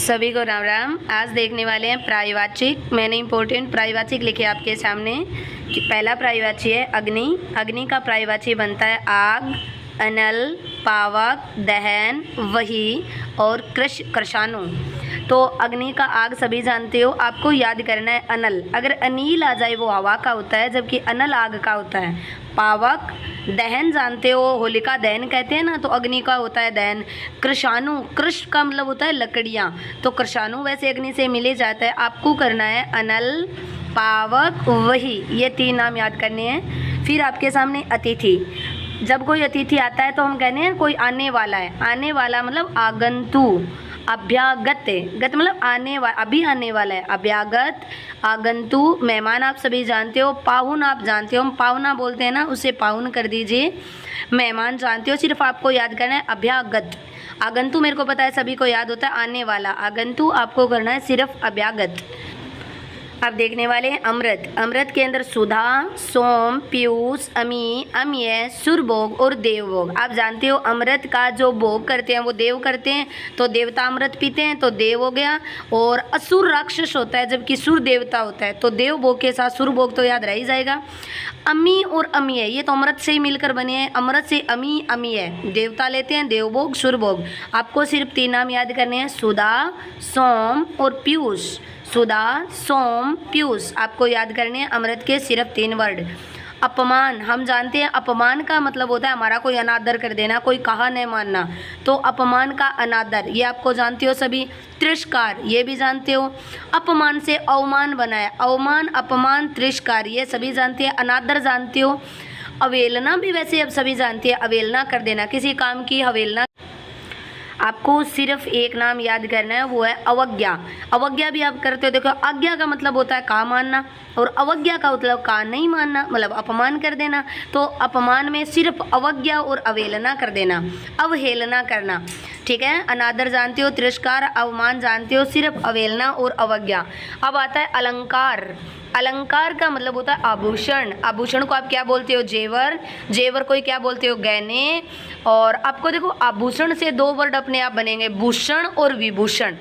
सभी को राम राम। आज देखने वाले हैं प्रायवाचिक। मैंने इम्पोर्टेंट प्रायवाचिक लिखे आपके सामने कि पहला प्रायवाची है अग्नि। अग्नि का प्रायवाची बनता है आग, अनल, पावक, दहन, वही और कृशाणु। तो अग्नि का आग सभी जानते हो, आपको याद करना है अनल। अगर अनिल आ जाए वो हवा का होता है, जबकि अनल आग का होता है। पावक, दहन जानते हो, होलिका दहन कहते हैं ना, तो अग्नि का होता है दहन। कृशाणु, कृष का मतलब होता है लकड़ियाँ, तो कृशाणु वैसे अग्नि से मिले जाता है। आपको करना है अनल, पावक, वही, ये तीन नाम याद करने हैं। फिर आपके सामने अतिथि। जब कोई अतिथि आता है तो हम कहते हैं कोई आने वाला है। आने वाला मतलब आगंतु। अभ्यागत, गत मतलब अभी आने वाला है। अभ्यागत, आगंतु, मेहमान आप सभी जानते हो। पाहुन आप जानते हो, हम पाहुना बोलते हैं ना, उसे पाहुन कर दीजिए। मेहमान जानते हो, सिर्फ आपको याद करना है अभ्यागत। आगंतु मेरे को पता है सभी को याद होता है आने वाला। आगंतु आपको करना है सिर्फ अभ्यागत। अब देखने वाले हैं अमृत। अमृत के अंदर सुधा, सोम, पीयूष, अमी, अम्य, सुरभोग और देवभोग। आप जानते हो अमृत का जो भोग करते हैं वो देव करते हैं, तो देवता अमृत पीते हैं, तो देव हो गया। और असुर राक्षस होता है, जबकि सुर देवता होता है, तो देव भोग के साथ सुर भोग तो याद रह ही जाएगा। अमी और अम्य ये तो अमृत से ही मिलकर बने हैं। अमृत से अमी, अम्य, देवता लेते हैं, देवभोग, सुरभोग। आपको सिर्फ तीन नाम याद करने हैं, सुधा, सोम और पीयूष। सुधा, सोम, पीयूष आपको याद करने हैं अमृत के सिर्फ तीन वर्ड। अपमान, हम जानते हैं अपमान का मतलब होता है हमारा कोई अनादर कर देना, कोई कहा नहीं मानना, तो अपमान का अनादर, ये आपको जानते हो सभी। तिरस्कार, ये भी जानते हो। अपमान से अवमान बना है, अवमान, अपमान, तिरस्कार, ये सभी जानते हैं। अनादर जानते हो। अवेलना भी वैसे अब सभी जानते हैं, अवेलना कर देना, किसी काम की अवेलना। आपको सिर्फ एक नाम याद करना है, वो है अवज्ञा। अवज्ञा भी आप करते हो, देखो आज्ञा का मतलब होता है का मानना, और अवज्ञा का मतलब का नहीं मानना, मतलब अपमान कर देना। तो अपमान में सिर्फ अवज्ञा और अवेलना कर देना, अवहेलना करना, ठीक है। अनादर जानते हो, तिरस्कार, अवमान जानते हो, सिर्फ अवेलना और अवज्ञा। अब आता है अलंकार। अलंकार का मतलब होता है आभूषण। आभूषण को आप क्या बोलते हो, जेवर। जेवर को क्या बोलते हो, गहने। और आपको देखो आभूषण से दो वर्ड अपने आप बनेंगे, भूषण और विभूषण।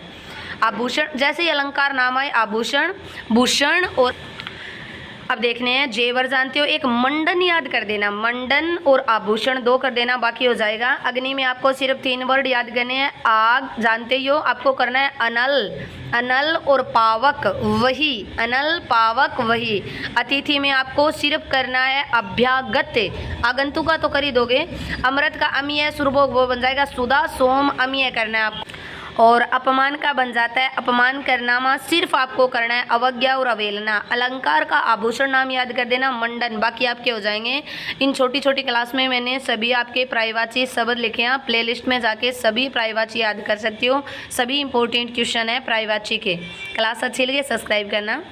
आभूषण जैसे ही अलंकार नाम आए, आभूषण, भूषण। और अब देखने हैं जेवर जानते हो, एक मंडन याद कर देना, मंडन और आभूषण दो कर देना, बाकी हो जाएगा। अग्नि में आपको सिर्फ तीन वर्ड याद करने हैं। आग जानते हो, आपको करना है अनल, अनल और पावक, वही, अनल, पावक, वही। अतिथि में आपको सिर्फ करना है अभ्यागत। आगंतुक का तो कर ही दोगे। अमृत का अम्य, सुरभोग वो बन जाएगा सुधा, सोम, अम्य करना है आपको। और अपमान का बन जाता है अपमान करना, सिर्फ आपको करना है अवज्ञा और अवेलना। अलंकार का आभूषण नाम याद कर देना, मंडन, बाकी आपके हो जाएंगे। इन छोटी छोटी क्लास में मैंने सभी आपके प्रायवाची शब्द लिखे हैं, प्लेलिस्ट में जाके सभी प्रायवाची याद कर सकते हो। सभी इंपॉर्टेंट क्वेश्चन है प्रायवाची के। क्लास अच्छी लगे सब्सक्राइब करना।